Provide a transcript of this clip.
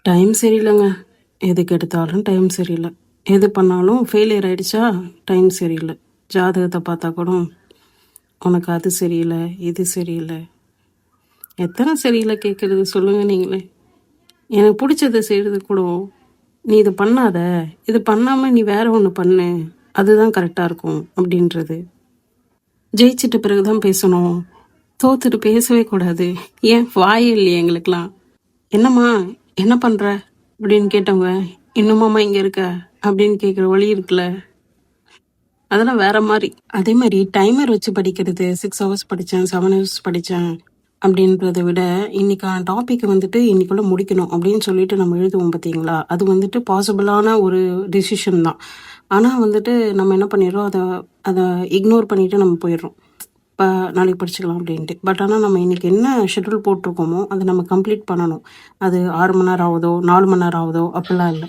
Time சரியில்லைங்க. எதுக்கு எடுத்தாலும் time சரியில்லை. எது பண்ணாலும் ஃபெயிலியர் ஆயிடுச்சா டைம் சரியில்லை. ஜாதகத்தை பார்த்தா கூட உனக்கு அது சரியில்லை, இது சரியில்லை. எத்தனை சரியில்லை கேட்குறது சொல்லுங்க நீங்களே. எனக்கு பிடிச்சதை செய்கிறது கூட நீ இது பண்ணாத, இது பண்ணாமல் நீ வேற ஒன்று பண்ணு, அதுதான் கரெக்டாக இருக்கும் அப்படின்றது. ஜெயிச்சிட்ட பிறகு தான் பேசணும், தோத்துட்டு பேசவே கூடாது. ஏன் வாயே இல்லையே எங்களுக்கெல்லாம். என்னம்மா என்ன பண்ணுற அப்படின்னு கேட்டவங்க இன்னுமாம்மா இங்கே இருக்க அப்படின்னு கேட்குற வழி இருக்குல்ல, அதெல்லாம் வேற மாதிரி. அதே மாதிரி டைமர் வச்சு படிக்கிறது 6 ஹவர்ஸ் படித்தேன் 7 ஹவர்ஸ் படித்தேன் அப்படின்றத விட இன்னைக்கான டாபிக் வந்துட்டு இன்னைக்குள்ள முடிக்கணும் அப்படின்னு சொல்லிட்டு நம்ம எழுதுவோம் பார்த்தீங்களா, அது வந்துட்டு பாசிபிளான ஒரு டிசிஷன் தான். ஆனால் வந்துட்டு நம்ம என்ன பண்ணிடுறோம், அதை அதை இக்னோர் பண்ணிட்டு நம்ம போயிடுறோம். இப்போ நாளைக்கு படிச்சுக்கலாம் அப்படின்ட்டு. பட் ஆனால் நம்ம இன்றைக்கி என்ன ஷெட்யூல் போட்டிருக்கோமோ அதை நம்ம கம்ப்ளீட் பண்ணணும். அது 6 மணி நேரம் ஆகுதோ 4 மணி நேரம் ஆகுதோ அப்படிலாம் இல்லை.